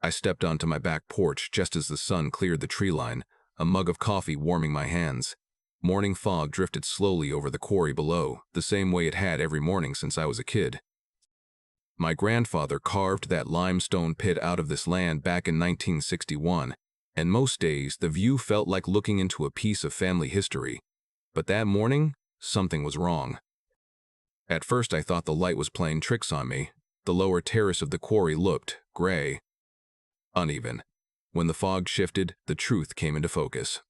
I stepped onto my back porch just as the sun cleared the tree line, a mug of coffee warming my hands. Morning fog drifted slowly over the quarry below, the same way it had every morning since I was a kid. My grandfather carved that limestone pit out of this land back in 1961, and most days the view felt like looking into a piece of family history. But that morning, something was wrong. At first I thought the light was playing tricks on me. The lower terrace of the quarry looked gray, uneven. When the fog shifted, the truth came into focus.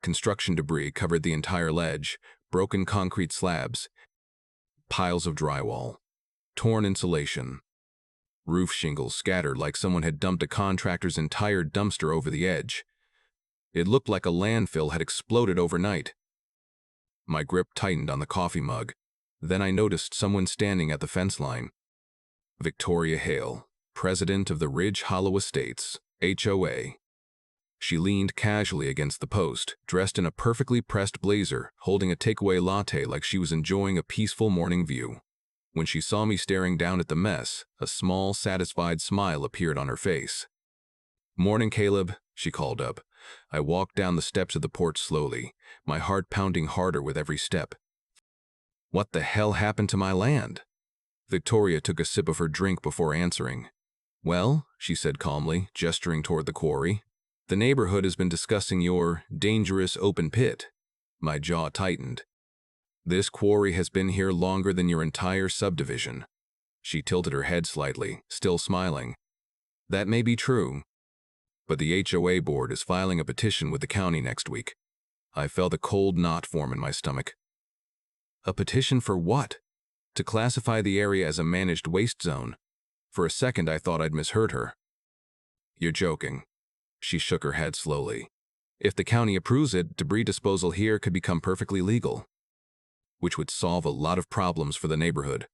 Construction debris covered the entire ledge, broken concrete slabs, piles of drywall, torn insulation, roof shingles scattered like someone had dumped a contractor's entire dumpster over the edge. It looked like a landfill had exploded overnight. My grip tightened on the coffee mug. Then I noticed someone standing at the fence line. Victoria Hale, president of the Ridge Hollow Estates, HOA. She leaned casually against the post, dressed in a perfectly pressed blazer, holding a takeaway latte like she was enjoying a peaceful morning view. When she saw me staring down at the mess, a small, satisfied smile appeared on her face. "Morning, Caleb," she called up. I walked down the steps of the porch slowly, my heart pounding harder with every step. What the hell happened to my land? Victoria took a sip of her drink before answering. "Well," she said calmly, gesturing toward the quarry, "the neighborhood has been discussing your dangerous open pit." My jaw tightened. "This quarry has been here longer than your entire subdivision." She tilted her head slightly, still smiling. "That may be true, but the HOA board is filing a petition with the county next week." I felt a cold knot form in my stomach. A petition for what? To classify the area as a managed waste zone. For a second I thought I'd misheard her. "You're joking." She shook her head slowly. "If the county approves it, debris disposal here could become perfectly legal, which would solve a lot of problems for the neighborhood."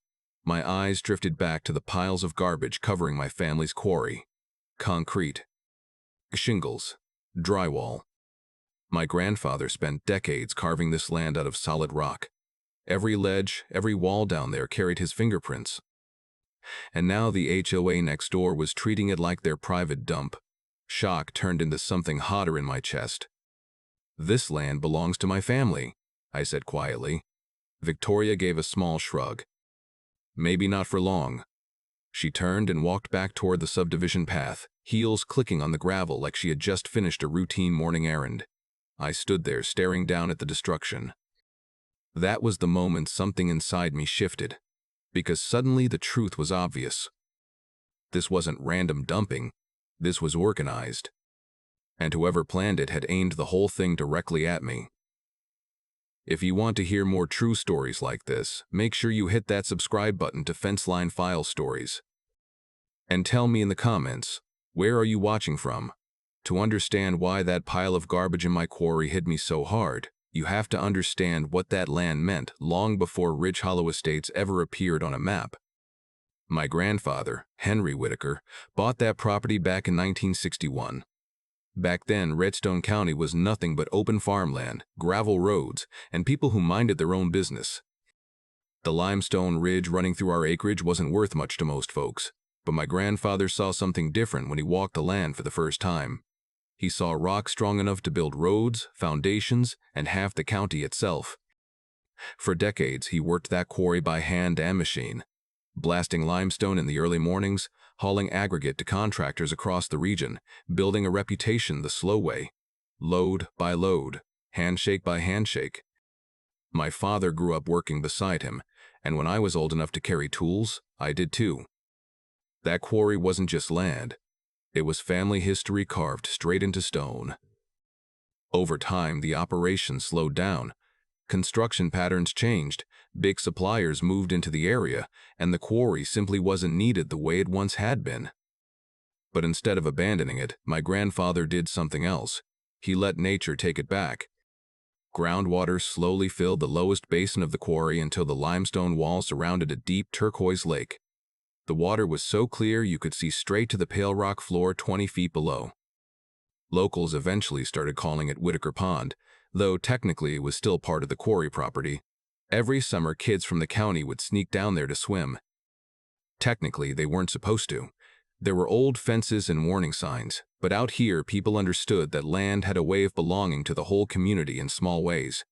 My eyes drifted back to the piles of garbage covering my family's quarry. Concrete, shingles, drywall. My grandfather spent decades carving this land out of solid rock. Every ledge, every wall down there carried his fingerprints. And now the HOA next door was treating it like their private dump. Shock turned into something hotter in my chest. "This land belongs to my family," I said quietly. Victoria gave a small shrug. "Maybe not for long." She turned and walked back toward the subdivision path, heels clicking on the gravel like she had just finished a routine morning errand. I stood there staring down at the destruction. That was the moment something inside me shifted, because suddenly the truth was obvious. This wasn't random dumping, this was organized. And whoever planned it had aimed the whole thing directly at me. If you want to hear more true stories like this, make sure you hit that subscribe button to Fenceline File Stories. And tell me in the comments, where are you watching from? To understand why that pile of garbage in my quarry hit me so hard, you have to understand what that land meant long before Ridge Hollow Estates ever appeared on a map. My grandfather, Henry Whitaker, bought that property back in 1961. Back then, Redstone County was nothing but open farmland, gravel roads, and people who minded their own business. The limestone ridge running through our acreage wasn't worth much to most folks, but my grandfather saw something different when he walked the land for the first time. He saw rock strong enough to build roads, foundations, and half the county itself. For decades, he worked that quarry by hand and machine, blasting limestone in the early mornings, hauling aggregate to contractors across the region, building a reputation the slow way, load by load, handshake by handshake. My father grew up working beside him, and when I was old enough to carry tools, I did too. That quarry wasn't just land. It was family history carved straight into stone. Over time, the operation slowed down. Construction patterns changed, big suppliers moved into the area, and the quarry simply wasn't needed the way it once had been. But instead of abandoning it, my grandfather did something else. He let nature take it back. Groundwater slowly filled the lowest basin of the quarry until the limestone wall surrounded a deep turquoise lake. The water was so clear you could see straight to the pale rock floor 20 feet below. Locals eventually started calling it Whitaker Pond, though technically it was still part of the quarry property. Every summer, kids from the county would sneak down there to swim. Technically, they weren't supposed to. There were old fences and warning signs, but out here people understood that land had a way of belonging to the whole community in small ways.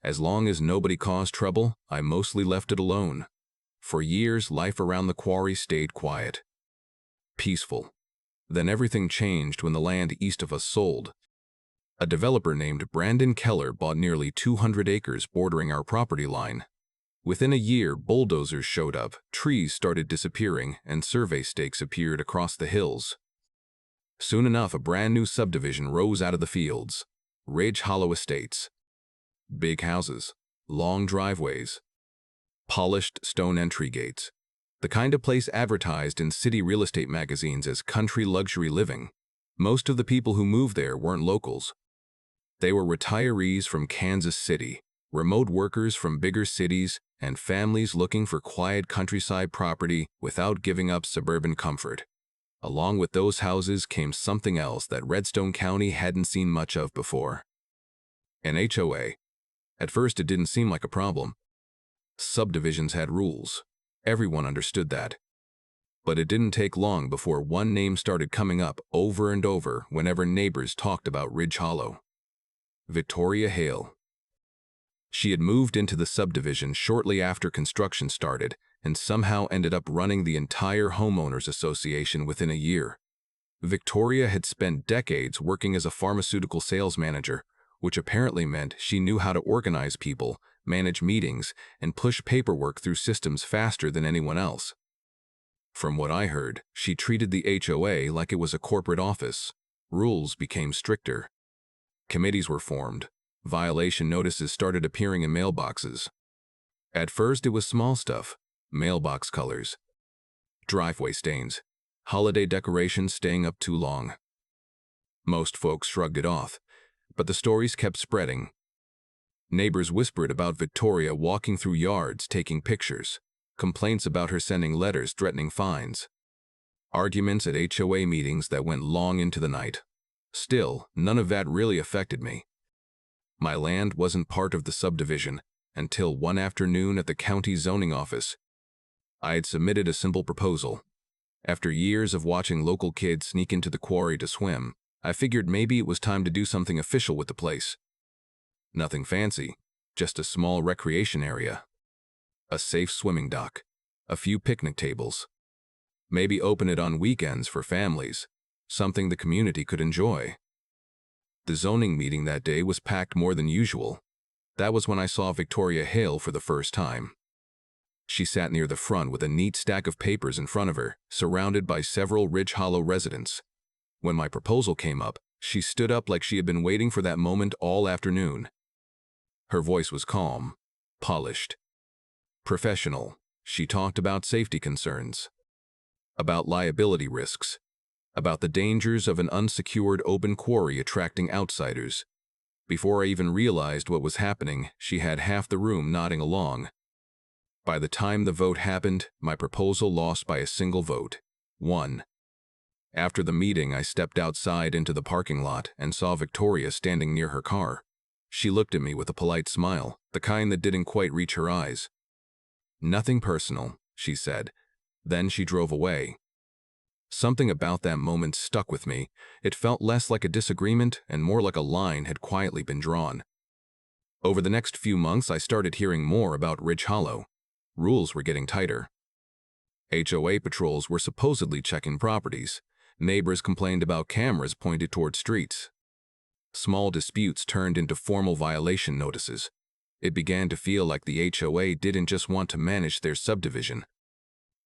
As long as nobody caused trouble, I mostly left it alone. For years, life around the quarry stayed quiet. Peaceful. Then everything changed when the land east of us sold. A developer named Brandon Keller bought nearly 200 acres bordering our property line. Within a year, bulldozers showed up, trees started disappearing, and survey stakes appeared across the hills. Soon enough, a brand new subdivision rose out of the fields. Ridge Hollow Estates. Big houses, long driveways, polished stone entry gates. The kind of place advertised in city real estate magazines as country luxury living. Most of the people who moved there weren't locals. They were retirees from Kansas City, remote workers from bigger cities, and families looking for quiet countryside property without giving up suburban comfort. Along with those houses came something else that Redstone County hadn't seen much of before. An HOA. At first it didn't seem like a problem. Subdivisions had rules. Everyone understood that. But it didn't take long before one name started coming up over and over whenever neighbors talked about Ridge Hollow. Victoria Hale. She had moved into the subdivision shortly after construction started and somehow ended up running the entire homeowners association within a year. Victoria had spent decades working as a pharmaceutical sales manager, which apparently meant she knew how to organize people, manage meetings, and push paperwork through systems faster than anyone else. From what I heard, she treated the HOA like it was a corporate office. Rules became stricter. Committees were formed. Violation notices started appearing in mailboxes. At first it was small stuff, mailbox colors, driveway stains, holiday decorations staying up too long. Most folks shrugged it off, but the stories kept spreading. Neighbors whispered about Victoria walking through yards taking pictures, complaints about her sending letters threatening fines, arguments at HOA meetings that went long into the night. Still, none of that really affected me. My land wasn't part of the subdivision until one afternoon at the county zoning office. I had submitted a simple proposal. After years of watching local kids sneak into the quarry to swim, I figured maybe it was time to do something official with the place. Nothing fancy, just a small recreation area, a safe swimming dock, a few picnic tables. Maybe open it on weekends for families, something the community could enjoy. The zoning meeting that day was packed more than usual. That was when I saw Victoria Hale for the first time. She sat near the front with a neat stack of papers in front of her, surrounded by several Ridge Hollow residents. When my proposal came up, she stood up like she had been waiting for that moment all afternoon. Her voice was calm, polished, professional. She talked about safety concerns, about liability risks, about the dangers of an unsecured open quarry attracting outsiders. Before I even realized what was happening, she had half the room nodding along. By the time the vote happened, my proposal lost by a single vote. 1. After the meeting, I stepped outside into the parking lot and saw Victoria standing near her car. She looked at me with a polite smile, the kind that didn't quite reach her eyes. "Nothing personal," she said. Then she drove away. Something about that moment stuck with me. It felt less like a disagreement and more like a line had quietly been drawn. Over the next few months, I started hearing more about Ridge Hollow. Rules were getting tighter. HOA patrols were supposedly checking properties. Neighbors complained about cameras pointed toward streets. Small disputes turned into formal violation notices. It began to feel like the HOA didn't just want to manage their subdivision.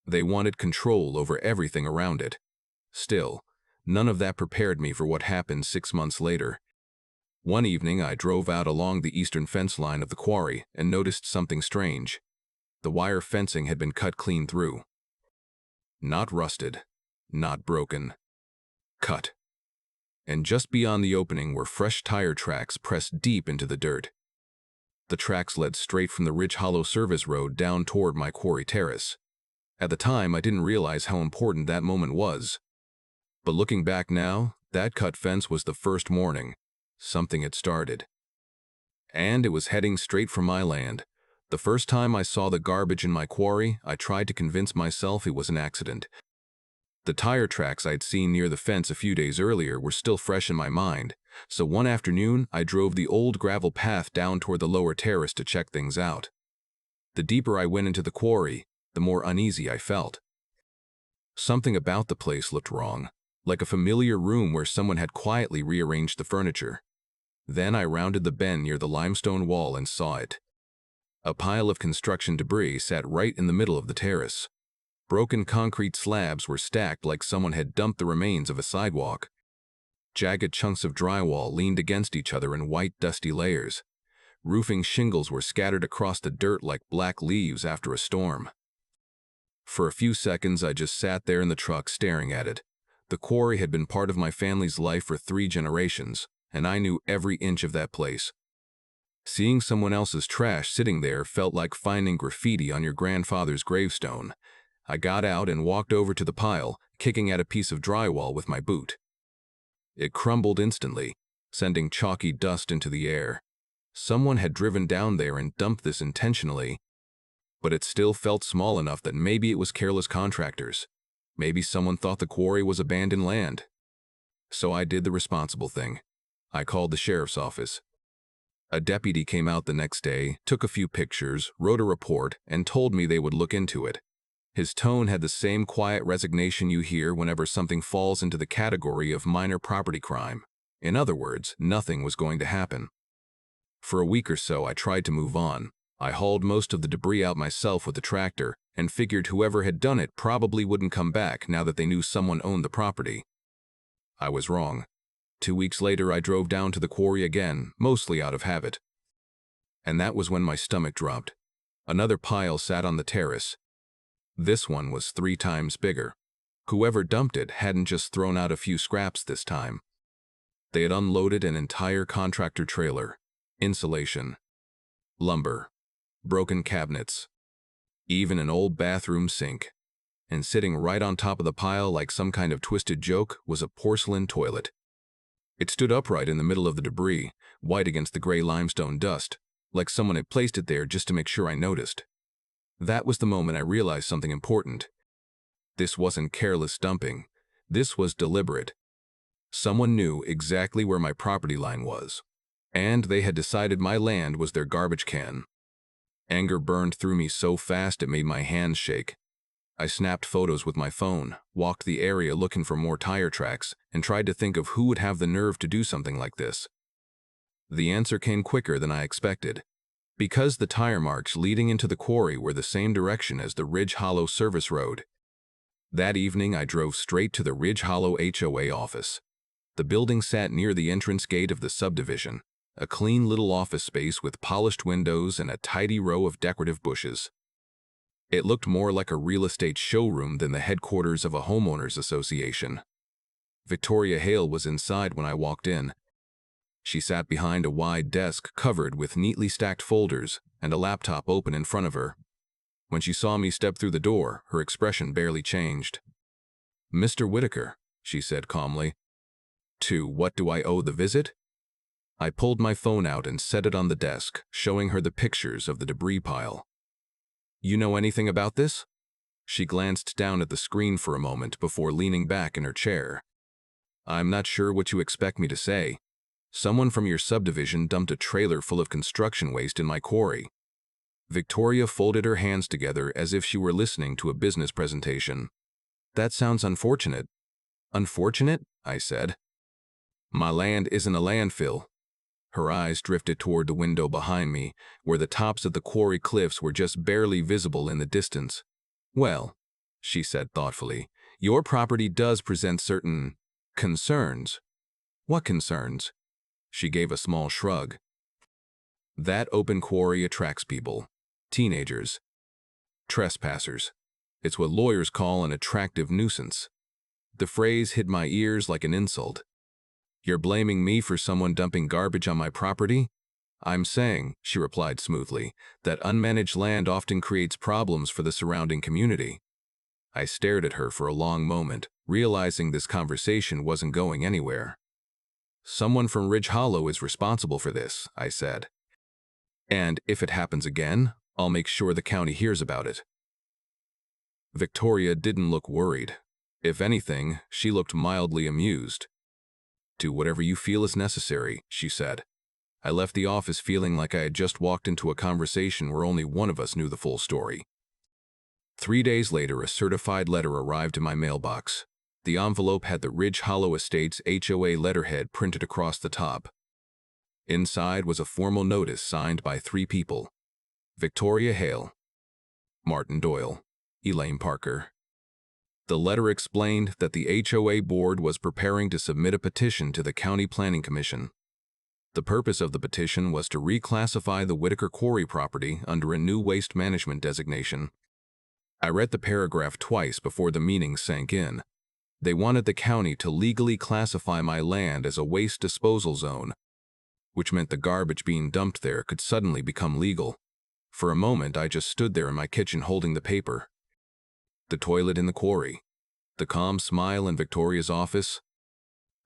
They wanted control over everything around it. Still, none of that prepared me for what happened 6 months later. One evening, I drove out along the eastern fence line of the quarry and noticed something strange. The wire fencing had been cut clean through. Not rusted, not broken. Cut. And just beyond the opening were fresh tire tracks pressed deep into the dirt. The tracks led straight from the Ridge Hollow service road down toward my quarry terrace. At the time, I didn't realize how important that moment was. But looking back now, that cut fence was the first warning. Something had started. And it was heading straight for my land. The first time I saw the garbage in my quarry, I tried to convince myself it was an accident. The tire tracks I'd seen near the fence a few days earlier were still fresh in my mind, so one afternoon I drove the old gravel path down toward the lower terrace to check things out. The deeper I went into the quarry, the more uneasy I felt. Something about the place looked wrong, like a familiar room where someone had quietly rearranged the furniture. Then I rounded the bend near the limestone wall and saw it. A pile of construction debris sat right in the middle of the terrace. Broken concrete slabs were stacked like someone had dumped the remains of a sidewalk. Jagged chunks of drywall leaned against each other in white, dusty layers. Roofing shingles were scattered across the dirt like black leaves after a storm. For a few seconds, I just sat there in the truck staring at it. The quarry had been part of my family's life for 3 generations, and I knew every inch of that place. Seeing someone else's trash sitting there felt like finding graffiti on your grandfather's gravestone. I got out and walked over to the pile, kicking at a piece of drywall with my boot. It crumbled instantly, sending chalky dust into the air. Someone had driven down there and dumped this intentionally, but it still felt small enough that maybe it was careless contractors. Maybe someone thought the quarry was abandoned land. So I did the responsible thing. I called the sheriff's office. A deputy came out the next day, took a few pictures, wrote a report, and told me they would look into it. His tone had the same quiet resignation you hear whenever something falls into the category of minor property crime. In other words, nothing was going to happen. For a week or so, I tried to move on. I hauled most of the debris out myself with the tractor and figured whoever had done it probably wouldn't come back now that they knew someone owned the property. I was wrong. 2 weeks later, I drove down to the quarry again, mostly out of habit. And that was when my stomach dropped. Another pile sat on the terrace. This one was 3 times bigger. Whoever dumped it hadn't just thrown out a few scraps this time. They had unloaded an entire contractor trailer, insulation, lumber, broken cabinets, even an old bathroom sink. And sitting right on top of the pile like some kind of twisted joke was a porcelain toilet. It stood upright in the middle of the debris, white against the gray limestone dust, like someone had placed it there just to make sure I noticed. That was the moment I realized something important. This wasn't careless dumping. This was deliberate. Someone knew exactly where my property line was, and they had decided my land was their garbage can. Anger burned through me so fast it made my hands shake. I snapped photos with my phone, walked the area looking for more tire tracks, and tried to think of who would have the nerve to do something like this. The answer came quicker than I expected. Because the tire marks leading into the quarry were the same direction as the Ridge Hollow service road. That evening, I drove straight to the Ridge Hollow HOA office. The building sat near the entrance gate of the subdivision, a clean little office space with polished windows and a tidy row of decorative bushes. It looked more like a real estate showroom than the headquarters of a homeowners association. Victoria Hale was inside when I walked in. She sat behind a wide desk covered with neatly stacked folders and a laptop open in front of her. When she saw me step through the door, her expression barely changed. "Mr. Whitaker," she said calmly. "To what do I owe the visit?" I pulled my phone out and set it on the desk, showing her the pictures of the debris pile. "You know anything about this?" She glanced down at the screen for a moment before leaning back in her chair. "I'm not sure what you expect me to say. Someone from your subdivision dumped a trailer full of construction waste in my quarry." Victoria folded her hands together as if she were listening to a business presentation. "That sounds unfortunate." "Unfortunate?" I said. "My land isn't a landfill." Her eyes drifted toward the window behind me, where the tops of the quarry cliffs were just barely visible in the distance. "Well," she said thoughtfully, "your property does present certain concerns." "What concerns?" She gave a small shrug. "That open quarry attracts people. Teenagers. Trespassers. It's what lawyers call an attractive nuisance." The phrase hit my ears like an insult. "You're blaming me for someone dumping garbage on my property?" "I'm saying," she replied smoothly, "that unmanaged land often creates problems for the surrounding community." I stared at her for a long moment, realizing this conversation wasn't going anywhere. "Someone from Ridge Hollow is responsible for this," I said. "And if it happens again, I'll make sure the county hears about it." Victoria didn't look worried. If anything, she looked mildly amused. "Do whatever you feel is necessary," she said. I left the office feeling like I had just walked into a conversation where only one of us knew the full story. 3 days later, a certified letter arrived in my mailbox. The envelope had the Ridge Hollow Estates HOA letterhead printed across the top. Inside was a formal notice signed by 3 people: Victoria Hale, Martin Doyle, Elaine Parker. The letter explained that the HOA board was preparing to submit a petition to the County Planning Commission. The purpose of the petition was to reclassify the Whitaker Quarry property under a new waste management designation. I read the paragraph twice before the meaning sank in. They wanted the county to legally classify my land as a waste disposal zone, which meant the garbage being dumped there could suddenly become legal. For a moment, I just stood there in my kitchen holding the paper. The toilet in the quarry, the calm smile in Victoria's office,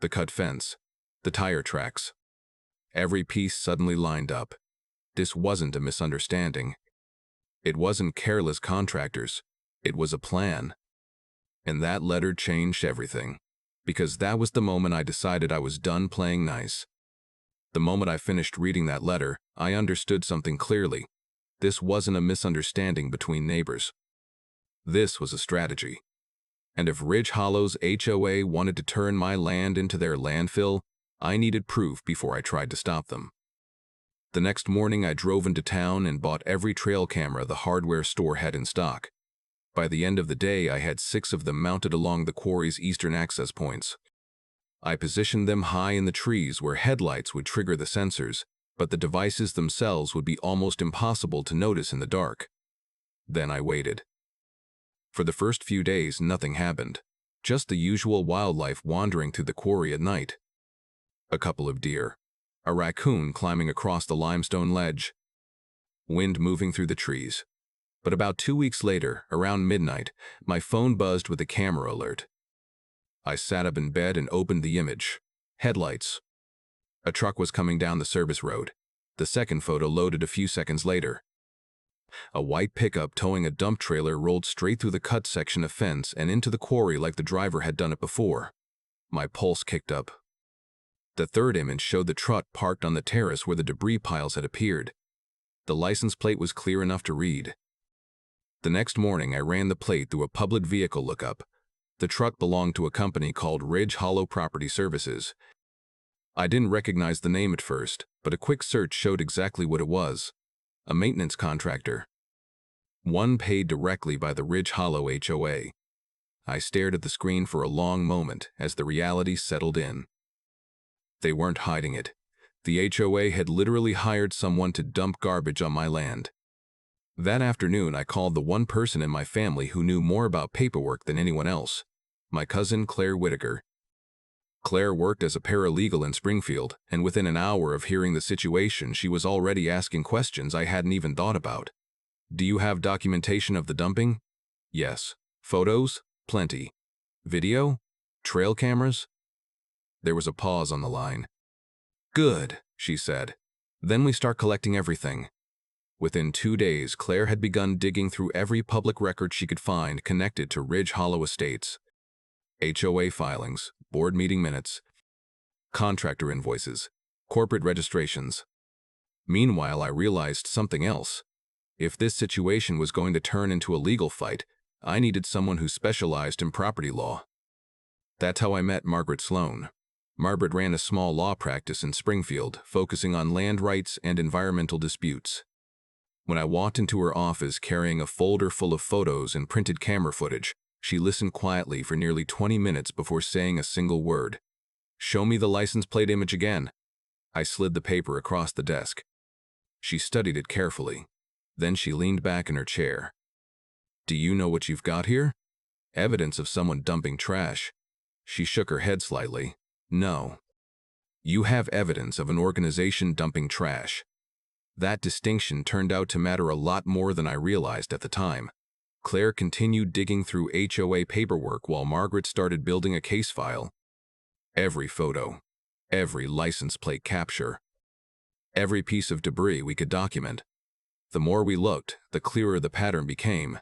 the cut fence, the tire tracks. Every piece suddenly lined up. This wasn't a misunderstanding. It wasn't careless contractors. It was a plan. And that letter changed everything, because that was the moment I decided I was done playing nice. The moment I finished reading that letter, I understood something clearly. This wasn't a misunderstanding between neighbors. This was a strategy. And if Ridge Hollow's HOA wanted to turn my land into their landfill, I needed proof before I tried to stop them. The next morning, I drove into town and bought every trail camera the hardware store had in stock. By the end of the day, I had 6 of them mounted along the quarry's eastern access points. I positioned them high in the trees where headlights would trigger the sensors, but the devices themselves would be almost impossible to notice in the dark. Then I waited. For the first few days, nothing happened. Just the usual wildlife wandering through the quarry at night. A couple of deer. A raccoon climbing across the limestone ledge. Wind moving through the trees. But about 2 weeks later, around midnight, my phone buzzed with a camera alert. I sat up in bed and opened the image. Headlights. A truck was coming down the service road. The second photo loaded a few seconds later. A white pickup towing a dump trailer rolled straight through the cut section of fence and into the quarry like the driver had done it before. My pulse kicked up. The third image showed the truck parked on the terrace where the debris piles had appeared. The license plate was clear enough to read. The next morning, I ran the plate through a public vehicle lookup. The truck belonged to a company called Ridge Hollow Property Services. I didn't recognize the name at first, but a quick search showed exactly what it was: a maintenance contractor. One paid directly by the Ridge Hollow HOA. I stared at the screen for a long moment as the reality settled in. They weren't hiding it. The HOA had literally hired someone to dump garbage on my land. That afternoon, I called the one person in my family who knew more about paperwork than anyone else: my cousin Claire Whitaker. Claire worked as a paralegal in Springfield, and within an hour of hearing the situation, she was already asking questions I hadn't even thought about. "Do you have documentation of the dumping?" "Yes." "Photos?" "Plenty." "Video? Trail cameras?" There was a pause on the line. "Good," she said. "Then we start collecting everything." Within 2 days, Claire had begun digging through every public record she could find connected to Ridge Hollow Estates. HOA filings, board meeting minutes, contractor invoices, corporate registrations. Meanwhile, I realized something else. If this situation was going to turn into a legal fight, I needed someone who specialized in property law. That's how I met Margaret Sloan. Margaret ran a small law practice in Springfield, focusing on land rights and environmental disputes. When I walked into her office carrying a folder full of photos and printed camera footage, she listened quietly for nearly 20 minutes before saying a single word. "Show me the license plate image again." I slid the paper across the desk. She studied it carefully. Then she leaned back in her chair. "Do you know what you've got here?" "Evidence of someone dumping trash." She shook her head slightly. "No. You have evidence of an organization dumping trash." That distinction turned out to matter a lot more than I realized at the time. Claire continued digging through HOA paperwork while Margaret started building a case file. Every photo, every license plate capture, every piece of debris we could document. The more we looked, the clearer the pattern became.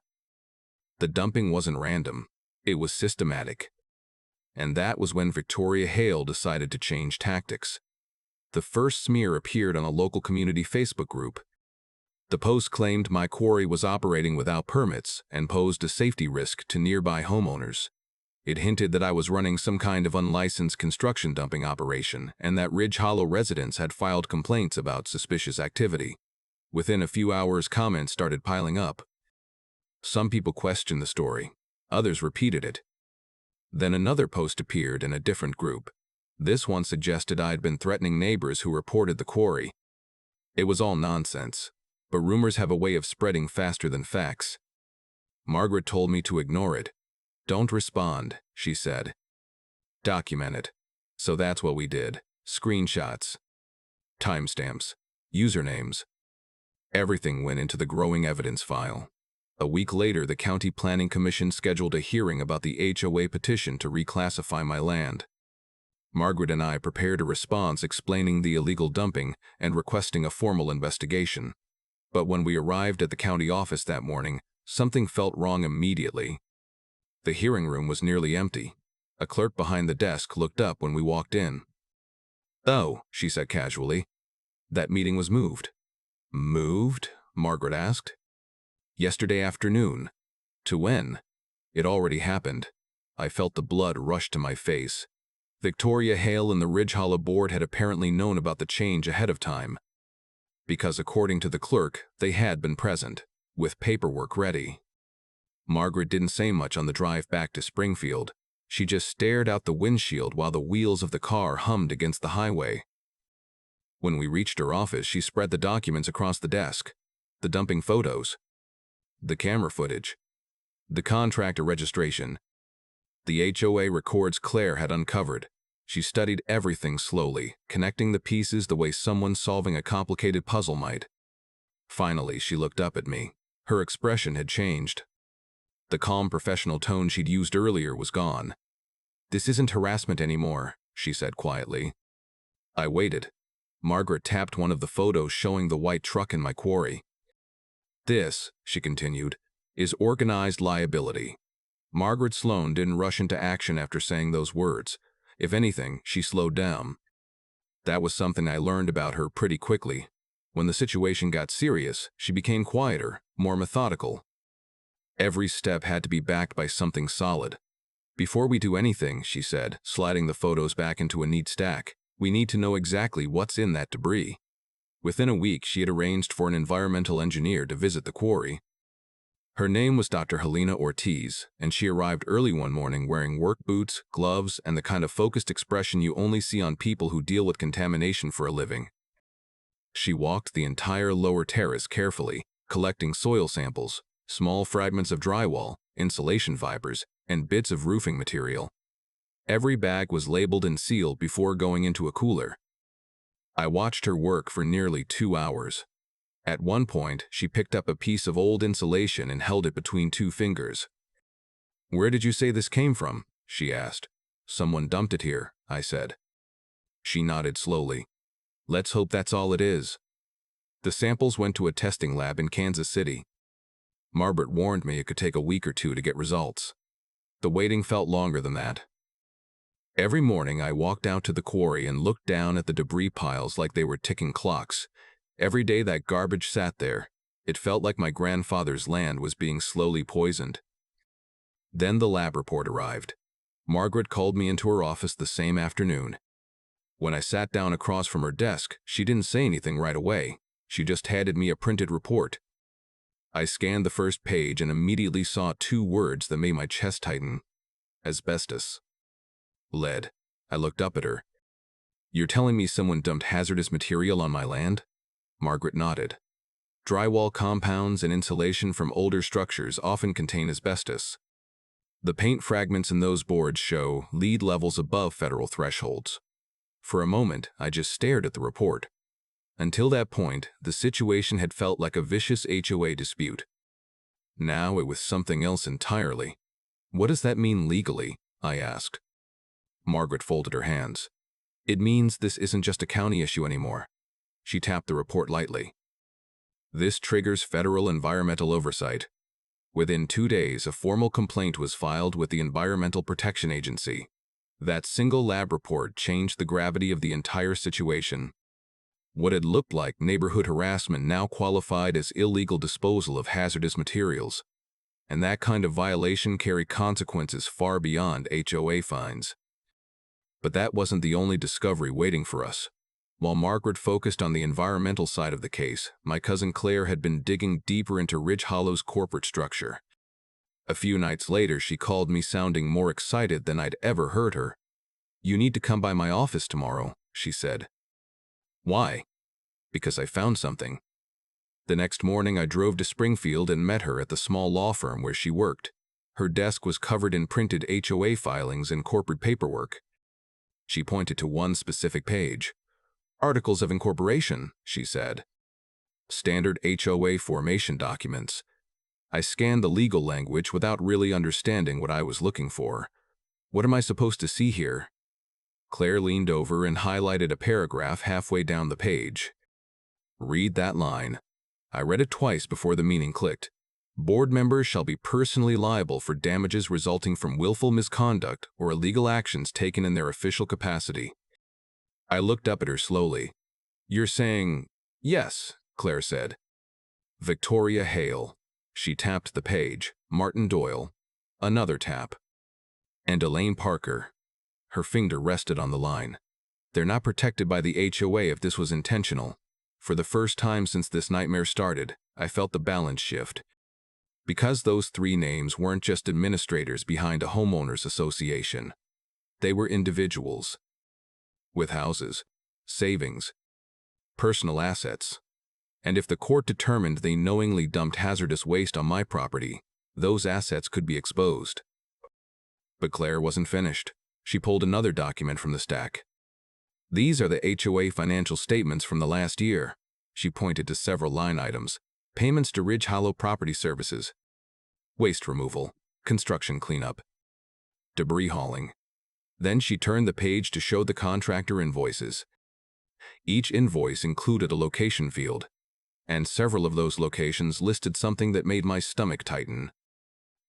The dumping wasn't random. It was systematic. And that was when Victoria Hale decided to change tactics. The first smear appeared on a local community Facebook group. The post claimed my quarry was operating without permits and posed a safety risk to nearby homeowners. It hinted that I was running some kind of unlicensed construction dumping operation and that Ridge Hollow residents had filed complaints about suspicious activity. Within a few hours, comments started piling up. Some people questioned the story. Others repeated it. Then another post appeared in a different group. This one suggested I had been threatening neighbors who reported the quarry. It was all nonsense, but rumors have a way of spreading faster than facts. Margaret told me to ignore it. Don't respond, she said. Document it. So that's what we did. Screenshots, timestamps, usernames. Everything went into the growing evidence file. A week later, the County Planning Commission scheduled a hearing about the HOA petition to reclassify my land. Margaret and I prepared a response explaining the illegal dumping and requesting a formal investigation. But when we arrived at the county office that morning, something felt wrong immediately. The hearing room was nearly empty. A clerk behind the desk looked up when we walked in. "Oh," she said casually. "That meeting was moved." "Moved?" Margaret asked. "Yesterday afternoon." "To when?" It already happened. I felt the blood rush to my face. Victoria Hale and the Ridge Hollow board had apparently known about the change ahead of time. Because according to the clerk, they had been present, with paperwork ready. Margaret didn't say much on the drive back to Springfield. She just stared out the windshield while the wheels of the car hummed against the highway. When we reached her office, she spread the documents across the desk. The dumping photos, the camera footage, the contractor registration, the HOA records Claire had uncovered. She studied everything slowly, connecting the pieces the way someone solving a complicated puzzle might. Finally, she looked up at me. Her expression had changed. The calm professional tone she'd used earlier was gone. "This isn't harassment anymore," she said quietly. I waited. Margaret tapped one of the photos showing the white truck in my quarry. "This," she continued, "is organized liability." Margaret Sloan didn't rush into action after saying those words. If anything, she slowed down. That was something I learned about her pretty quickly. When the situation got serious, she became quieter, more methodical. Every step had to be backed by something solid. "Before we do anything," she said, sliding the photos back into a neat stack, "we need to know exactly what's in that debris." Within a week, she had arranged for an environmental engineer to visit the quarry. Her name was Dr. Helena Ortiz, and she arrived early one morning wearing work boots, gloves, and the kind of focused expression you only see on people who deal with contamination for a living. She walked the entire lower terrace carefully, collecting soil samples, small fragments of drywall, insulation fibers, and bits of roofing material. Every bag was labeled and sealed before going into a cooler. I watched her work for nearly 2 hours. At one point, she picked up a piece of old insulation and held it between 2 fingers. "Where did you say this came from?" she asked. "Someone dumped it here," I said. She nodded slowly. "Let's hope that's all it is." The samples went to a testing lab in Kansas City. Margaret warned me it could take a week or 2 to get results. The waiting felt longer than that. Every morning, I walked out to the quarry and looked down at the debris piles like they were ticking clocks. Every day that garbage sat there, it felt like my grandfather's land was being slowly poisoned. Then the lab report arrived. Margaret called me into her office the same afternoon. When I sat down across from her desk, she didn't say anything right away. She just handed me a printed report. I scanned the first page and immediately saw 2 words that made my chest tighten. Asbestos. Lead. I looked up at her. "You're telling me someone dumped hazardous material on my land?" Margaret nodded. Drywall compounds and insulation from older structures often contain asbestos. The paint fragments in those boards show lead levels above federal thresholds. For a moment, I just stared at the report. Until that point, the situation had felt like a vicious HOA dispute. Now it was something else entirely. "What does that mean legally?" I asked. Margaret folded her hands. "It means this isn't just a county issue anymore." She tapped the report lightly. "This triggers federal environmental oversight. Within 2 days, a formal complaint was filed with the Environmental Protection Agency. That single lab report changed the gravity of the entire situation. What had looked like neighborhood harassment now qualified as illegal disposal of hazardous materials. And that kind of violation carried consequences far beyond HOA fines. But that wasn't the only discovery waiting for us. While Margaret focused on the environmental side of the case, my cousin Claire had been digging deeper into Ridge Hollow's corporate structure. A few nights later, she called me sounding more excited than I'd ever heard her. "You need to come by my office tomorrow," she said. "Why?" "Because I found something." The next morning, I drove to Springfield and met her at the small law firm where she worked. Her desk was covered in printed HOA filings and corporate paperwork. She pointed to one specific page. "Articles of incorporation," she said. "Standard HOA formation documents." I scanned the legal language without really understanding what I was looking for. "What am I supposed to see here?" Claire leaned over and highlighted a paragraph halfway down the page. "Read that line." I read it twice before the meaning clicked. "Board members shall be personally liable for damages resulting from willful misconduct or illegal actions taken in their official capacity." I looked up at her slowly. "You're saying—" "Yes," Claire said. "Victoria Hale." She tapped the page. "Martin Doyle." Another tap. "And Elaine Parker." Her finger rested on the line. "They're not protected by the HOA if this was intentional." For the first time since this nightmare started, I felt the balance shift. Because those 3 names weren't just administrators behind a homeowners association. They were individuals. With houses, savings, personal assets. And if the court determined they knowingly dumped hazardous waste on my property, those assets could be exposed. But Claire wasn't finished. She pulled another document from the stack. "These are the HOA financial statements from the last year." She pointed to several line items. "Payments to Ridge Hollow Property Services, waste removal, construction cleanup, debris hauling." Then she turned the page to show the contractor invoices. Each invoice included a location field, and several of those locations listed something that made my stomach tighten.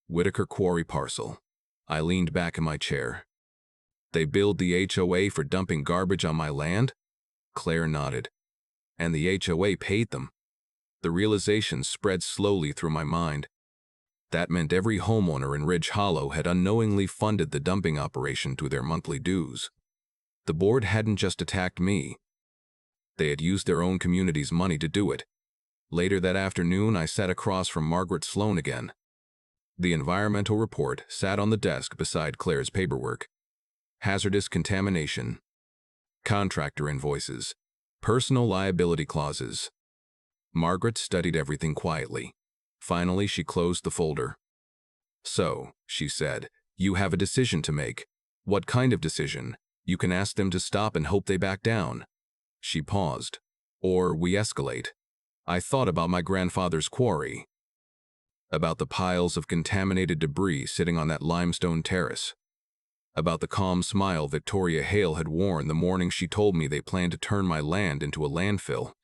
Whitaker Quarry parcel. I leaned back in my chair. "They billed the HOA for dumping garbage on my land?" Claire nodded. "And the HOA paid them." The realization spread slowly through my mind. That meant every homeowner in Ridge Hollow had unknowingly funded the dumping operation through their monthly dues. The board hadn't just attacked me. They had used their own community's money to do it. Later that afternoon, I sat across from Margaret Sloan again. The environmental report sat on the desk beside Claire's paperwork. Hazardous contamination, contractor invoices, personal liability clauses. Margaret studied everything quietly. Finally, she closed the folder. "So," she said, "you have a decision to make." "What kind of decision?" "You can ask them to stop and hope they back down." She paused. "Or we escalate." I thought about my grandfather's quarry. About the piles of contaminated debris sitting on that limestone terrace. About the calm smile Victoria Hale had worn the morning she told me they planned to turn my land into a landfill.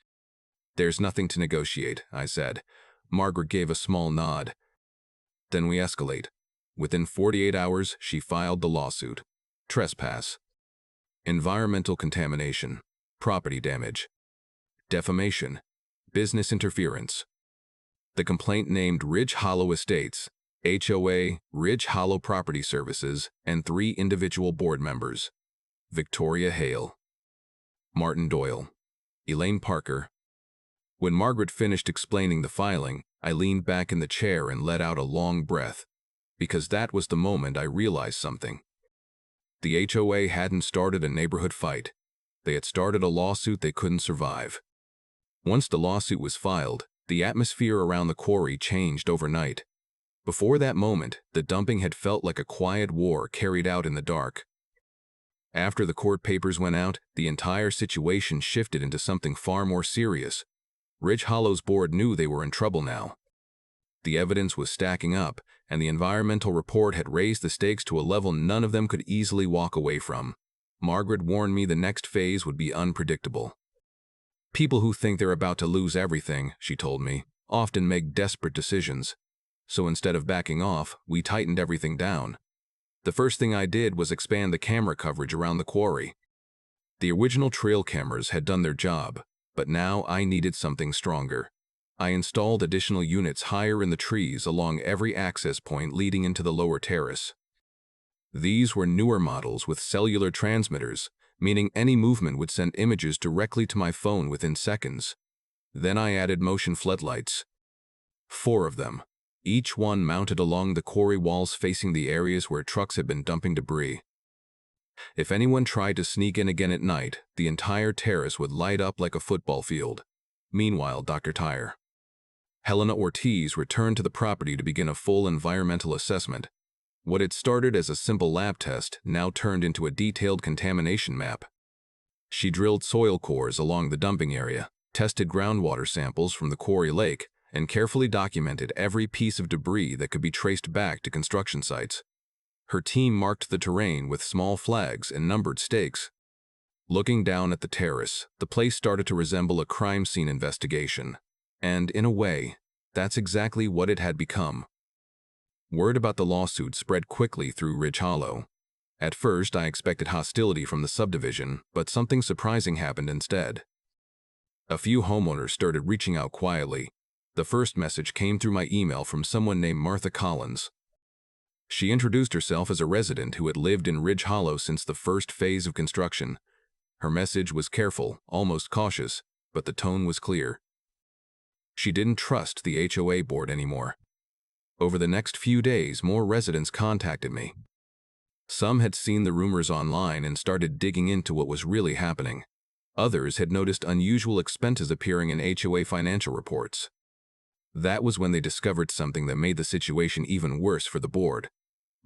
"There's nothing to negotiate," I said. Margaret gave a small nod. "Then we escalate." Within 48 hours, she filed the lawsuit. Trespass, environmental contamination, property damage, defamation, business interference. The complaint named Ridge Hollow Estates, HOA, Ridge Hollow Property Services, and 3 individual board members. Victoria Hale, Martin Doyle, Elaine Parker. When Margaret finished explaining the filing, I leaned back in the chair and let out a long breath, because that was the moment I realized something. The HOA hadn't started a neighborhood fight. They had started a lawsuit they couldn't survive. Once the lawsuit was filed, the atmosphere around the quarry changed overnight. Before that moment, the dumping had felt like a quiet war carried out in the dark. After the court papers went out, the entire situation shifted into something far more serious. Ridge Hollow's board knew they were in trouble now. The evidence was stacking up, and the environmental report had raised the stakes to a level none of them could easily walk away from. Margaret warned me the next phase would be unpredictable. "People who think they're about to lose everything," she told me, "often make desperate decisions." so instead of backing off, we tightened everything down. The first thing I did was expand the camera coverage around the quarry. The original trail cameras had done their job, but now I needed something stronger. I installed additional units higher in the trees along every access point leading into the lower terrace. These were newer models with cellular transmitters, meaning any movement would send images directly to my phone within seconds. Then I added motion floodlights. 4 of them, each one mounted along the quarry walls facing the areas where trucks had been dumping debris. If anyone tried to sneak in again at night, the entire terrace would light up like a football field. Meanwhile, Dr. Tyre. Helena Ortiz returned to the property to begin a full environmental assessment. What had started as a simple lab test now turned into a detailed contamination map. She drilled soil cores along the dumping area, tested groundwater samples from the quarry lake, and carefully documented every piece of debris that could be traced back to construction sites. Her team marked the terrain with small flags and numbered stakes. Looking down at the terrace, the place started to resemble a crime scene investigation. And, in a way, that's exactly what it had become. Word about the lawsuit spread quickly through Ridge Hollow. At first, I expected hostility from the subdivision, but something surprising happened instead. A few homeowners started reaching out quietly. The first message came through my email from someone named Martha Collins. She introduced herself as a resident who had lived in Ridge Hollow since the first phase of construction. Her message was careful, almost cautious, but the tone was clear. She didn't trust the HOA board anymore. Over the next few days, more residents contacted me. Some had seen the rumors online and started digging into what was really happening. Others had noticed unusual expenses appearing in HOA financial reports. That was when they discovered something that made the situation even worse for the board.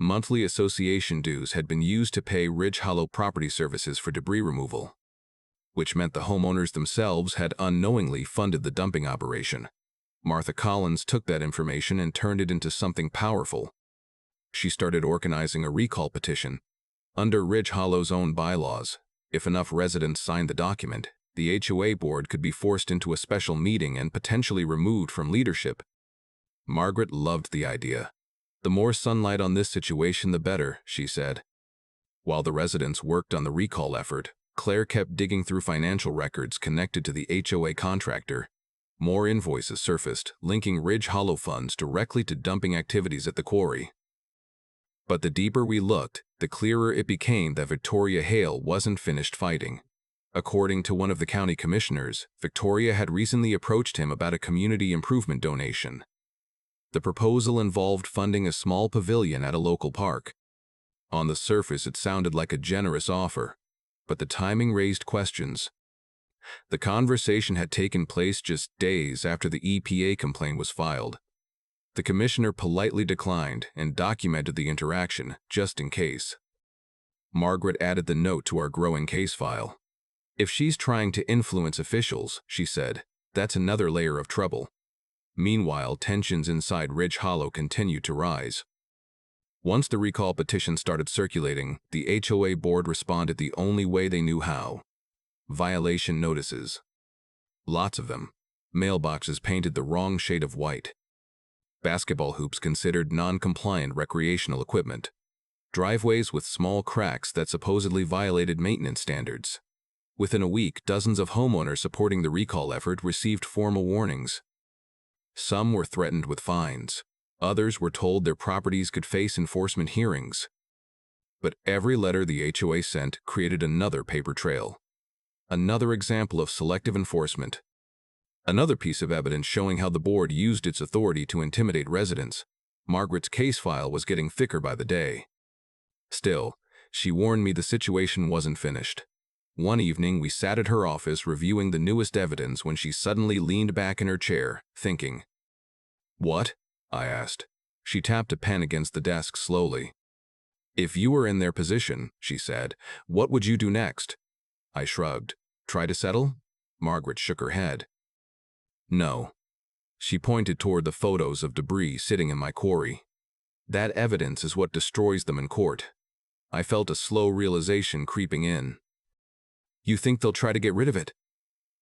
Monthly association dues had been used to pay Ridge Hollow Property Services for debris removal, which meant the homeowners themselves had unknowingly funded the dumping operation. Martha Collins took that information and turned it into something powerful. She started organizing a recall petition. Under Ridge Hollow's own bylaws, if enough residents signed the document, the HOA board could be forced into a special meeting and potentially removed from leadership. Margaret loved the idea. The more sunlight on this situation, the better, she said. While the residents worked on the recall effort, Claire kept digging through financial records connected to the HOA contractor. More invoices surfaced, linking Ridge Hollow funds directly to dumping activities at the quarry. But the deeper we looked, the clearer it became that Victoria Hale wasn't finished fighting. According to one of the county commissioners, Victoria had recently approached him about a community improvement donation. The proposal involved funding a small pavilion at a local park. On the surface, it sounded like a generous offer, but the timing raised questions. The conversation had taken place just days after the EPA complaint was filed. The commissioner politely declined and documented the interaction, just in case. Margaret added the note to our growing case file. If she's trying to influence officials, she said, that's another layer of trouble. Meanwhile, tensions inside Ridge Hollow continued to rise. Once the recall petition started circulating, the HOA board responded the only way they knew how. Violation notices. Lots of them. Mailboxes painted the wrong shade of white. Basketball hoops considered non-compliant recreational equipment. Driveways with small cracks that supposedly violated maintenance standards. Within a week, dozens of homeowners supporting the recall effort received formal warnings. Some were threatened with fines. Others were told their properties could face enforcement hearings. But every letter the HOA sent created another paper trail. Another example of selective enforcement. Another piece of evidence showing how the board used its authority to intimidate residents. Margaret's case file was getting thicker by the day. Still, she warned me the situation wasn't finished. One evening, we sat at her office reviewing the newest evidence when she suddenly leaned back in her chair, thinking. "What?" I asked. She tapped a pen against the desk slowly. "If you were in their position," she said, "what would you do next?" I shrugged. "Try to settle?" Margaret shook her head. "No." She pointed toward the photos of debris sitting in my quarry. "That evidence is what destroys them in court." I felt a slow realization creeping in. "You think they'll try to get rid of it?"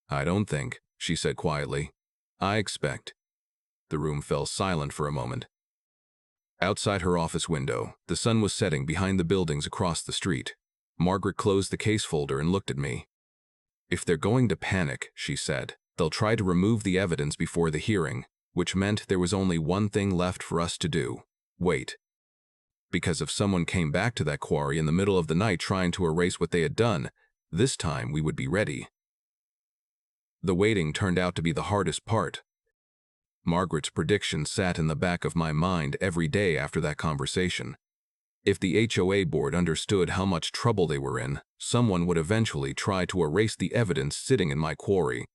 "I don't think," she said quietly. "I expect." The room fell silent for a moment. Outside her office window, the sun was setting behind the buildings across the street. Margaret closed the case folder and looked at me. "If they're going to panic," she said, "they'll try to remove the evidence before the hearing," which meant there was only one thing left for us to do: wait. Because if someone came back to that quarry in the middle of the night trying to erase what they had done, this time we would be ready. The waiting turned out to be the hardest part. Margaret's prediction sat in the back of my mind every day after that conversation. If the HOA board understood how much trouble they were in, someone would eventually try to erase the evidence sitting in my quarry.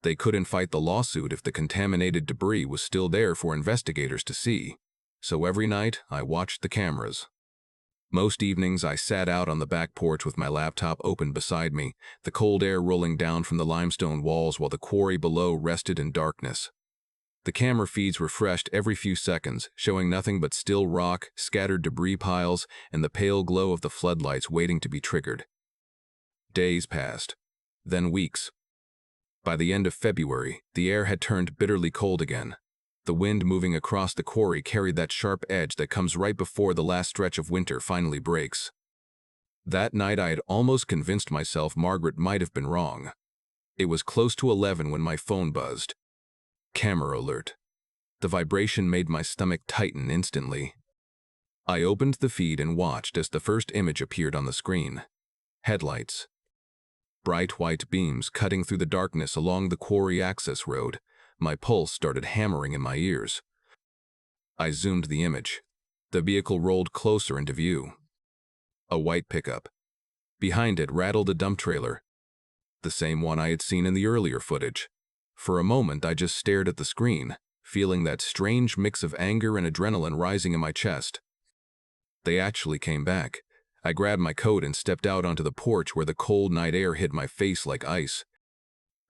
They couldn't fight the lawsuit if the contaminated debris was still there for investigators to see. So every night, I watched the cameras. Most evenings, I sat out on the back porch with my laptop open beside me, the cold air rolling down from the limestone walls while the quarry below rested in darkness. The camera feeds refreshed every few seconds, showing nothing but still rock, scattered debris piles, and the pale glow of the floodlights waiting to be triggered. Days passed, then weeks. By the end of February, the air had turned bitterly cold again. The wind moving across the quarry carried that sharp edge that comes right before the last stretch of winter finally breaks. That night I had almost convinced myself Margaret might have been wrong. It was close to 11 when my phone buzzed. Camera alert. The vibration made my stomach tighten instantly. I opened the feed and watched as the first image appeared on the screen. Headlights. Bright white beams cutting through the darkness along the quarry access road. My pulse started hammering in my ears. I zoomed the image. The vehicle rolled closer into view. A white pickup. Behind it rattled a dump trailer. The same one I had seen in the earlier footage. For a moment, I just stared at the screen, feeling that strange mix of anger and adrenaline rising in my chest. They actually came back. I grabbed my coat and stepped out onto the porch where the cold night air hit my face like ice.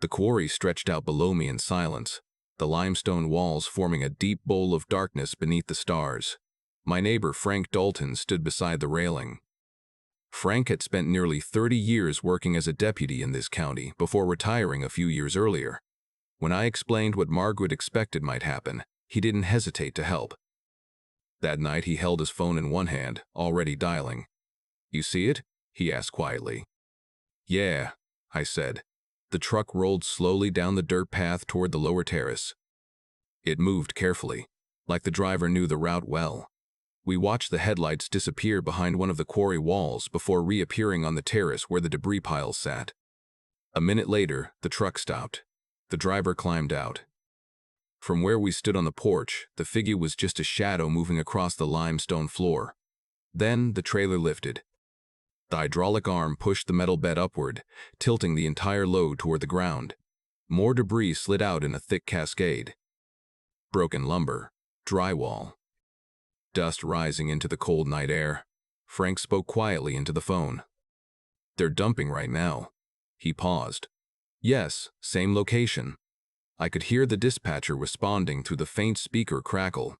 The quarry stretched out below me in silence, the limestone walls forming a deep bowl of darkness beneath the stars. My neighbor Frank Dalton stood beside the railing. Frank had spent nearly 30 years working as a deputy in this county before retiring a few years earlier. When I explained what Margaret expected might happen, he didn't hesitate to help. That night he held his phone in one hand, already dialing. "You see it?" he asked quietly. "Yeah," I said. The truck rolled slowly down the dirt path toward the lower terrace. It moved carefully, like the driver knew the route well. We watched the headlights disappear behind one of the quarry walls before reappearing on the terrace where the debris piles sat. A minute later, the truck stopped. The driver climbed out. From where we stood on the porch, the figure was just a shadow moving across the limestone floor. Then the trailer lifted. The hydraulic arm pushed the metal bed upward, tilting the entire load toward the ground. More debris slid out in a thick cascade. Broken lumber, drywall. Dust rising into the cold night air. Frank spoke quietly into the phone. "They're dumping right now." He paused. "Yes, same location." I could hear the dispatcher responding through the faint speaker crackle.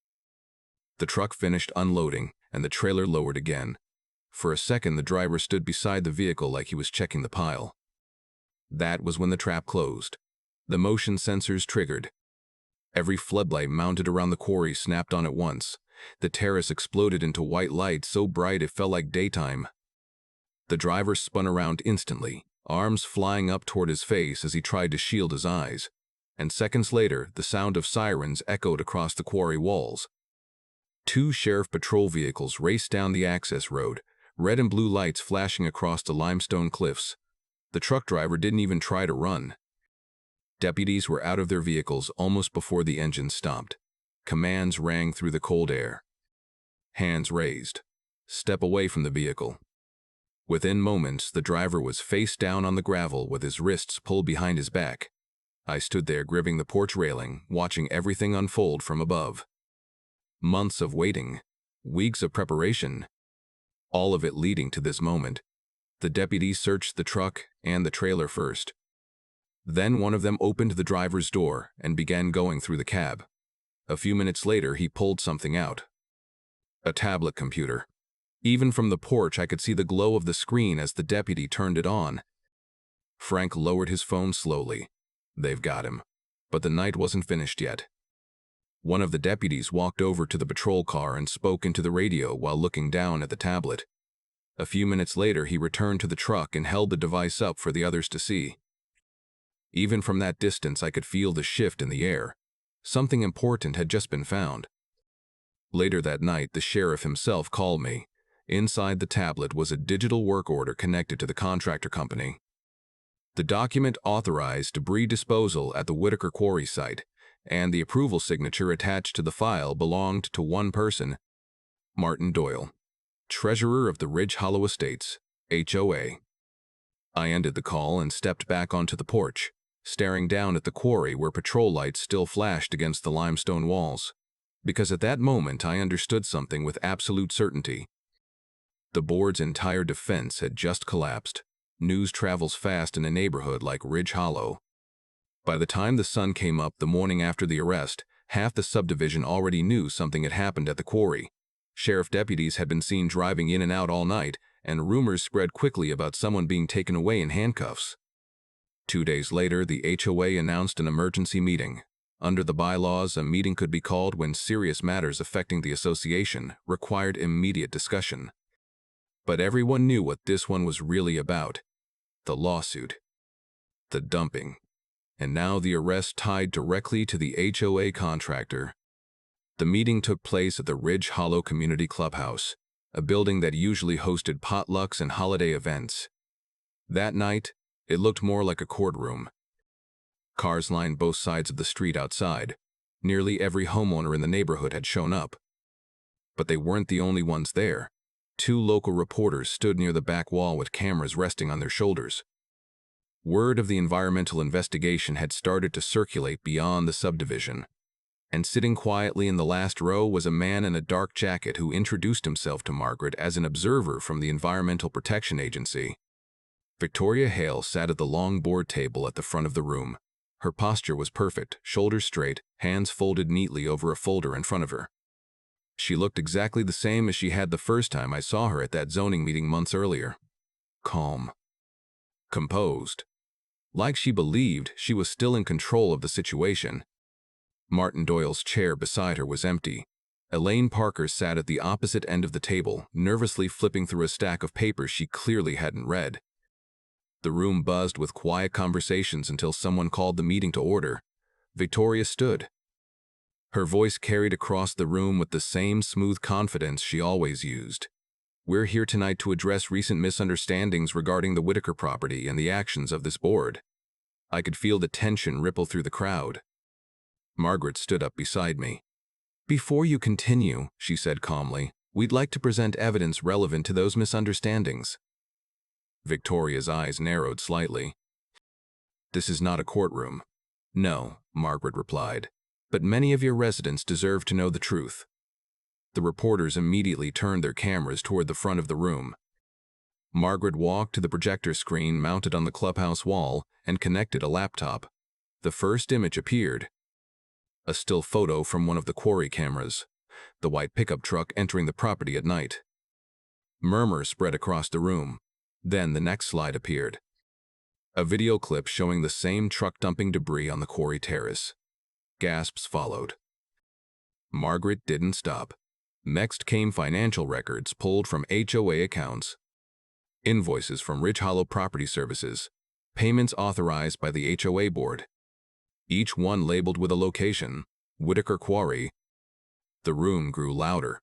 The truck finished unloading, and the trailer lowered again. For a second, the driver stood beside the vehicle like he was checking the pile. That was when the trap closed. The motion sensors triggered. Every floodlight mounted around the quarry snapped on at once. The terrace exploded into white light so bright it felt like daytime. The driver spun around instantly, arms flying up toward his face as he tried to shield his eyes. And seconds later, the sound of sirens echoed across the quarry walls. 2 sheriff patrol vehicles raced down the access road, red and blue lights flashing across the limestone cliffs. The truck driver didn't even try to run. Deputies were out of their vehicles almost before the engine stopped. Commands rang through the cold air. Hands raised. Step away from the vehicle. Within moments, the driver was face down on the gravel with his wrists pulled behind his back. I stood there gripping the porch railing, watching everything unfold from above. Months of waiting, weeks of preparation, all of it leading to this moment. The deputies searched the truck and the trailer first. Then one of them opened the driver's door and began going through the cab. A few minutes later, he pulled something out. A tablet computer. Even from the porch, I could see the glow of the screen as the deputy turned it on. Frank lowered his phone slowly. They've got him. But the night wasn't finished yet. One of the deputies walked over to the patrol car and spoke into the radio while looking down at the tablet. A few minutes later, he returned to the truck and held the device up for the others to see. Even from that distance, I could feel the shift in the air. Something important had just been found. Later that night, the sheriff himself called me. Inside the tablet was a digital work order connected to the contractor company. The document authorized debris disposal at the Whitaker Quarry site, and the approval signature attached to the file belonged to one person, Martin Doyle, treasurer of the Ridge Hollow Estates, HOA. I ended the call and stepped back onto the porch, staring down at the quarry where patrol lights still flashed against the limestone walls, because at that moment I understood something with absolute certainty. The board's entire defense had just collapsed. News travels fast in a neighborhood like Ridge Hollow. By the time the sun came up the morning after the arrest, half the subdivision already knew something had happened at the quarry. Sheriff deputies had been seen driving in and out all night, and rumors spread quickly about someone being taken away in handcuffs. 2 days later, the HOA announced an emergency meeting. Under the bylaws, a meeting could be called when serious matters affecting the association required immediate discussion. But everyone knew what this one was really about: the lawsuit, the dumping, and now the arrest tied directly to the HOA contractor. The meeting took place at the Ridge Hollow Community Clubhouse, a building that usually hosted potlucks and holiday events. That night, it looked more like a courtroom. Cars lined both sides of the street outside. Nearly every homeowner in the neighborhood had shown up. But they weren't the only ones there. 2 local reporters stood near the back wall with cameras resting on their shoulders. Word of the environmental investigation had started to circulate beyond the subdivision, and sitting quietly in the last row was a man in a dark jacket who introduced himself to Margaret as an observer from the Environmental Protection Agency. Victoria Hale sat at the long board table at the front of the room. Her posture was perfect, shoulders straight, hands folded neatly over a folder in front of her. She looked exactly the same as she had the first time I saw her at that zoning meeting months earlier. Calm. Composed. Like she believed she was still in control of the situation. Martin Doyle's chair beside her was empty. Elaine Parker sat at the opposite end of the table, nervously flipping through a stack of papers she clearly hadn't read. The room buzzed with quiet conversations until someone called the meeting to order. Victoria stood. Her voice carried across the room with the same smooth confidence she always used. "We're here tonight to address recent misunderstandings regarding the Whitaker property and the actions of this board." I could feel the tension ripple through the crowd. Margaret stood up beside me. "Before you continue," she said calmly, "we'd like to present evidence relevant to those misunderstandings." Victoria's eyes narrowed slightly. "This is not a courtroom." "No," Margaret replied, "but many of your residents deserve to know the truth." The reporters immediately turned their cameras toward the front of the room. Margaret walked to the projector screen mounted on the clubhouse wall and connected a laptop. The first image appeared. A still photo from one of the quarry cameras, the white pickup truck entering the property at night. Murmurs spread across the room. Then the next slide appeared. A video clip showing the same truck dumping debris on the quarry terrace. Gasps followed. Margaret didn't stop. Next came financial records pulled from HOA accounts, invoices from Ridge Hollow Property Services, payments authorized by the HOA board, each one labeled with a location, Whitaker Quarry. The room grew louder.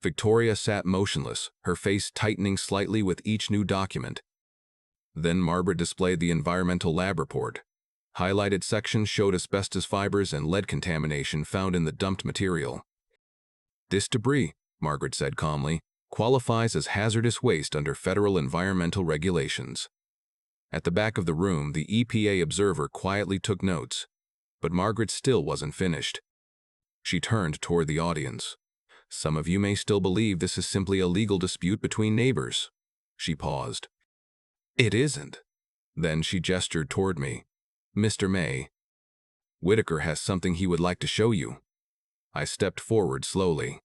Victoria sat motionless, her face tightening slightly with each new document. Then Margaret displayed the environmental lab report. Highlighted sections showed asbestos fibers and lead contamination found in the dumped material. "This debris," Margaret said calmly, "qualifies as hazardous waste under federal environmental regulations." At the back of the room, the EPA observer quietly took notes, but Margaret still wasn't finished. She turned toward the audience. "Some of you may still believe this is simply a legal dispute between neighbors." She paused. "It isn't." Then she gestured toward me. "Mr. May, Whitaker has something he would like to show you." I stepped forward slowly.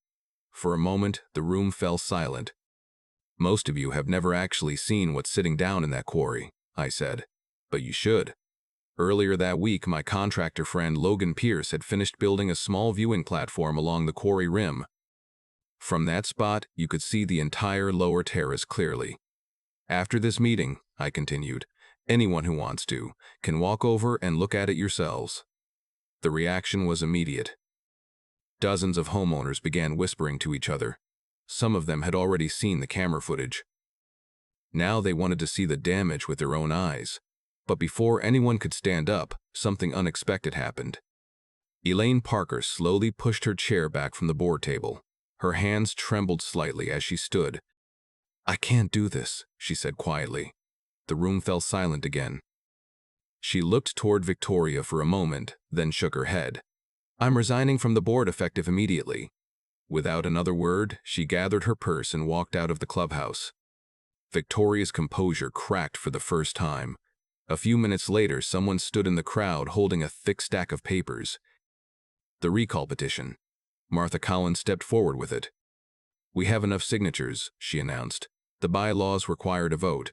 For a moment, the room fell silent. "Most of you have never actually seen what's sitting down in that quarry," I said. "But you should. Earlier that week, my contractor friend Logan Pierce had finished building a small viewing platform along the quarry rim. From that spot, you could see the entire lower terrace clearly. After this meeting, I continued, anyone who wants to can walk over and look at it yourselves. The reaction was immediate. Dozens of homeowners began whispering to each other. Some of them had already seen the camera footage. Now they wanted to see the damage with their own eyes. But before anyone could stand up, something unexpected happened. Elaine Parker slowly pushed her chair back from the board table. Her hands trembled slightly as she stood. "I can't do this," she said quietly. The room fell silent again. She looked toward Victoria for a moment, then shook her head. "I'm resigning from the board effective immediately." Without another word, she gathered her purse and walked out of the clubhouse. Victoria's composure cracked for the first time. A few minutes later, someone stood in the crowd holding a thick stack of papers. The recall petition. Martha Collins stepped forward with it. "We have enough signatures," she announced. "The bylaws required a vote."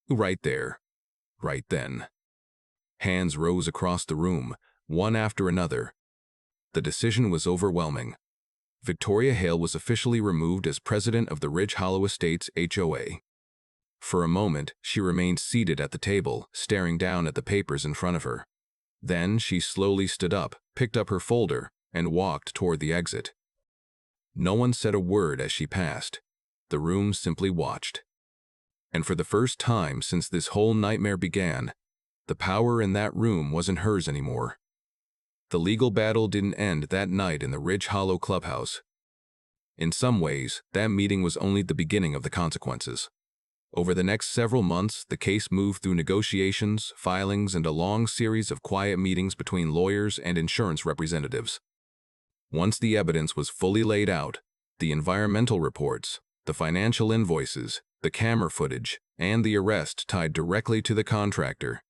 Right there. Right then. Hands rose across the room, one after another. The decision was overwhelming. Victoria Hale was officially removed as president of the Ridge Hollow Estates HOA. For a moment, she remained seated at the table, staring down at the papers in front of her. Then she slowly stood up, picked up her folder, and walked toward the exit. No one said a word as she passed. The room simply watched. And for the first time since this whole nightmare began, the power in that room wasn't hers anymore. The legal battle didn't end that night in the Ridge Hollow clubhouse. In some ways, that meeting was only the beginning of the consequences. Over the next several months, the case moved through negotiations, filings, and a long series of quiet meetings between lawyers and insurance representatives. Once the evidence was fully laid out, the environmental reports, the financial invoices, the camera footage, and the arrest tied directly to the contractor,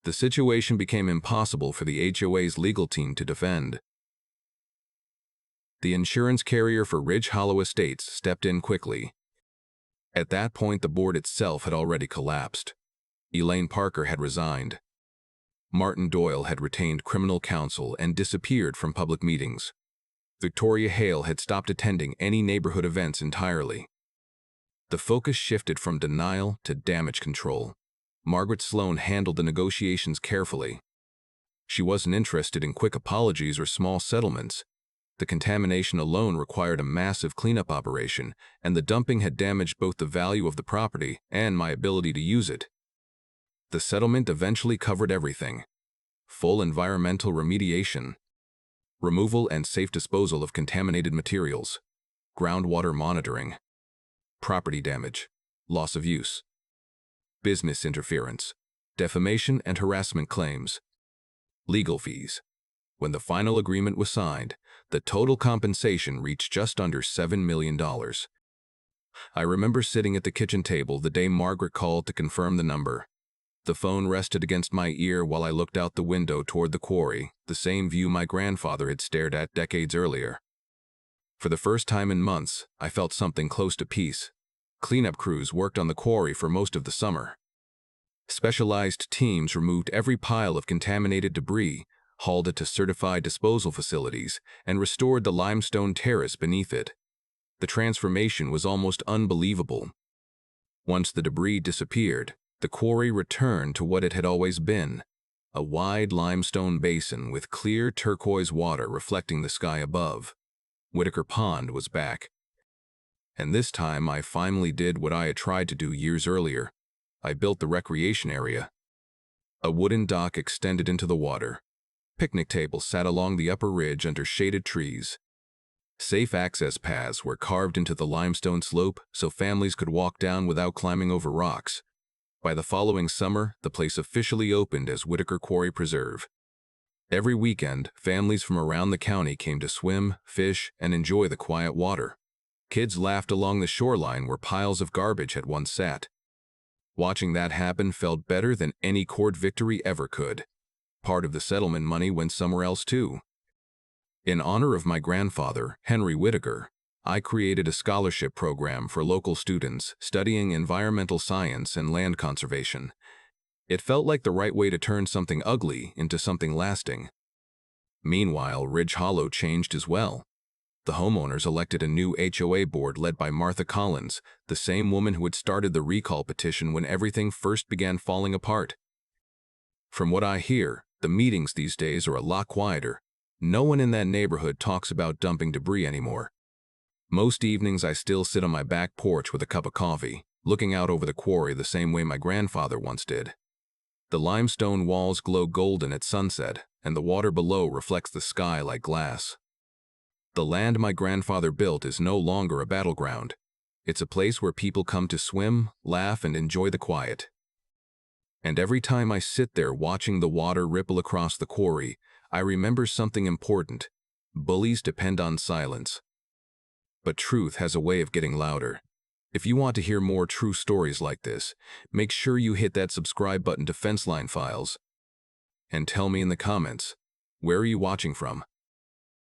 the situation became impossible for the HOA's legal team to defend. The insurance carrier for Ridge Hollow Estates stepped in quickly. At that point, the board itself had already collapsed. Elaine Parker had resigned. Martin Doyle had retained criminal counsel and disappeared from public meetings. Victoria Hale had stopped attending any neighborhood events entirely. The focus shifted from denial to damage control. Margaret Sloan handled the negotiations carefully. She wasn't interested in quick apologies or small settlements. The contamination alone required a massive cleanup operation, and the dumping had damaged both the value of the property and my ability to use it. The settlement eventually covered everything: full environmental remediation, removal and safe disposal of contaminated materials, groundwater monitoring, property damage, loss of use, business interference, defamation and harassment claims, legal fees. When the final agreement was signed, the total compensation reached just under $7 million. I remember sitting at the kitchen table the day Margaret called to confirm the number. The phone rested against my ear while I looked out the window toward the quarry, the same view my grandfather had stared at decades earlier. For the first time in months, I felt something close to peace. Cleanup crews worked on the quarry for most of the summer. Specialized teams removed every pile of contaminated debris, hauled it to certified disposal facilities, and restored the limestone terrace beneath it. The transformation was almost unbelievable. Once the debris disappeared, the quarry returned to what it had always been: a wide limestone basin with clear turquoise water reflecting the sky above. Whitaker Pond was back. And this time I finally did what I had tried to do years earlier. I built the recreation area. A wooden dock extended into the water. Picnic tables sat along the upper ridge under shaded trees. Safe access paths were carved into the limestone slope so families could walk down without climbing over rocks. By the following summer, the place officially opened as Whitaker Quarry Preserve. Every weekend, families from around the county came to swim, fish, and enjoy the quiet water. Kids laughed along the shoreline where piles of garbage had once sat. Watching that happen felt better than any court victory ever could. Part of the settlement money went somewhere else too. In honor of my grandfather, Henry Whitaker, I created a scholarship program for local students studying environmental science and land conservation. It felt like the right way to turn something ugly into something lasting. Meanwhile, Ridge Hollow changed as well. The homeowners elected a new HOA board led by Martha Collins, the same woman who had started the recall petition when everything first began falling apart. From what I hear, the meetings these days are a lot quieter. No one in that neighborhood talks about dumping debris anymore. Most evenings I still sit on my back porch with a cup of coffee, looking out over the quarry the same way my grandfather once did. The limestone walls glow golden at sunset, and the water below reflects the sky like glass. The land my grandfather built is no longer a battleground. It's a place where people come to swim, laugh, and enjoy the quiet. And every time I sit there watching the water ripple across the quarry, I remember something important. Bullies depend on silence. But truth has a way of getting louder. If you want to hear more true stories like this, make sure you hit that subscribe button to Fenceline Files. And tell me in the comments, where are you watching from?